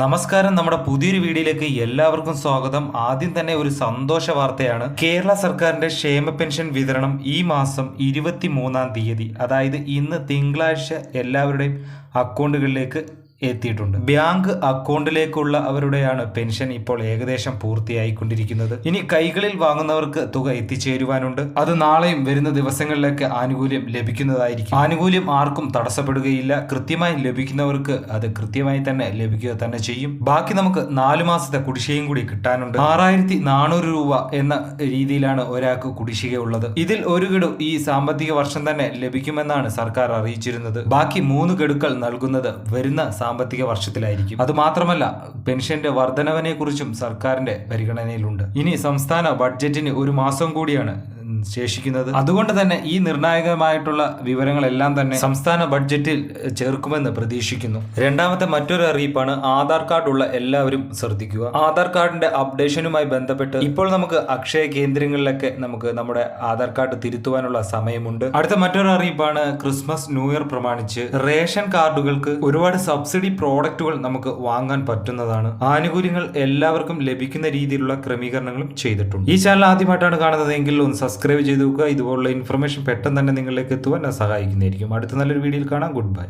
നമസ്കാരം. നമ്മുടെ പുതിയൊരു വീഡിയോയിലേക്ക് എല്ലാവർക്കും സ്വാഗതം. ആദ്യം തന്നെ ഒരു സന്തോഷ വാർത്തയാണ്. കേരള സർക്കാരിന്റെ ക്ഷേമ പെൻഷൻ വിതരണം ഈ മാസം 23-ാം തീയതി, അതായത് ഇന്ന് തിങ്കളാഴ്ച എല്ലാവരുടെയും അക്കൗണ്ടുകളിലേക്ക് എത്തിയിട്ടുണ്ട്. ബാങ്ക് അക്കൗണ്ടിലേക്കുള്ള അവരുടെയാണ് പെൻഷൻ ഇപ്പോൾ ഏകദേശം പൂർത്തിയായിക്കൊണ്ടിരിക്കുന്നത്. ഇനി കൈകളിൽ വാങ്ങുന്നവർക്ക് തുക എത്തിച്ചേരുവാനുണ്ട്. അത് നാളെയും വരുന്ന ദിവസങ്ങളിലേക്ക് ആനുകൂല്യം ലഭിക്കുന്നതായിരിക്കും. ആനുകൂല്യം ആർക്കും തടസ്സപ്പെടുകയില്ല. കൃത്യമായി ലഭിക്കുന്നവർക്ക് അത് കൃത്യമായി തന്നെ ലഭിക്കുക തന്നെ ചെയ്യും. ബാക്കി നമുക്ക് 4 മാസത്തെ കുടിശ്ശികയും കൂടി കിട്ടാനുണ്ട്. 6400 രൂപ എന്ന രീതിയിലാണ് ഒരാൾക്ക് കുടിശ്ശിക ഉള്ളത്. ഇതിൽ ഒരു ഗഡു ഈ സാമ്പത്തിക വർഷം തന്നെ ലഭിക്കുമെന്നാണ് സർക്കാർ അറിയിച്ചിരുന്നത്. ബാക്കി 3 ഗഡുക്കൾ നൽകുന്നത് വരുന്ന സാമ്പത്തിക വർഷത്തിലായിരിക്കും. അത് മാത്രമല്ല, പെൻഷന്റെ വർധനവിനെ കുറിച്ചും സർക്കാരിന്റെ പരിഗണനയിലുണ്ട്. ഇനി സംസ്ഥാന ബഡ്ജറ്റിന് 1 മാസം കൂടിയാണ് ശേഷിക്കുന്നത്. അതുകൊണ്ട് തന്നെ ഈ നിർണായകമായിട്ടുള്ള വിവരങ്ങളെല്ലാം തന്നെ സംസ്ഥാന ബഡ്ജറ്റിൽ ചേർക്കുമെന്ന് പ്രതീക്ഷിക്കുന്നു. രണ്ടാമത്തെ മറ്റൊരു അറിയിപ്പാണ്, ആധാർ കാർഡ് ഉള്ള എല്ലാവരും ശ്രദ്ധിക്കുക. ആധാർ കാർഡിന്റെ അപ്ഡേഷനുമായി ബന്ധപ്പെട്ട് ഇപ്പോൾ നമുക്ക് അക്ഷയ കേന്ദ്രങ്ങളിലൊക്കെ നമുക്ക് നമ്മുടെ ആധാർ കാർഡ് തിരുത്തുവാനുള്ള സമയമുണ്ട്. അടുത്ത മറ്റൊരു അറിയിപ്പാണ്, ക്രിസ്മസ് ന്യൂ ഇയർ പ്രമാണിച്ച് റേഷൻ കാർഡുകൾക്ക് ഒരുപാട് സബ്സിഡി പ്രോഡക്റ്റുകൾ നമുക്ക് വാങ്ങാൻ പറ്റുന്നതാണ്. ആനുകൂല്യങ്ങൾ എല്ലാവർക്കും ലഭിക്കുന്ന രീതിയിലുള്ള ക്രമീകരണങ്ങളും ചെയ്തിട്ടുണ്ട്. ഈ ചാനൽ ആദ്യമായിട്ടാണ് കാണുന്നതെങ്കിൽ ഒന്ന് സബ്സ്ക്രൈബ് ചെയ്ത് നോക്കുക. ഇതുപോലുള്ള ഇൻഫർമേഷൻ പെട്ടെന്ന് തന്നെ നിങ്ങളിലേക്ക് എത്തുവാൻ സഹായിക്കുന്നതായിരിക്കും. അടുത്ത നല്ലൊരു വീഡിയോയിൽ കാണാം. Good bye.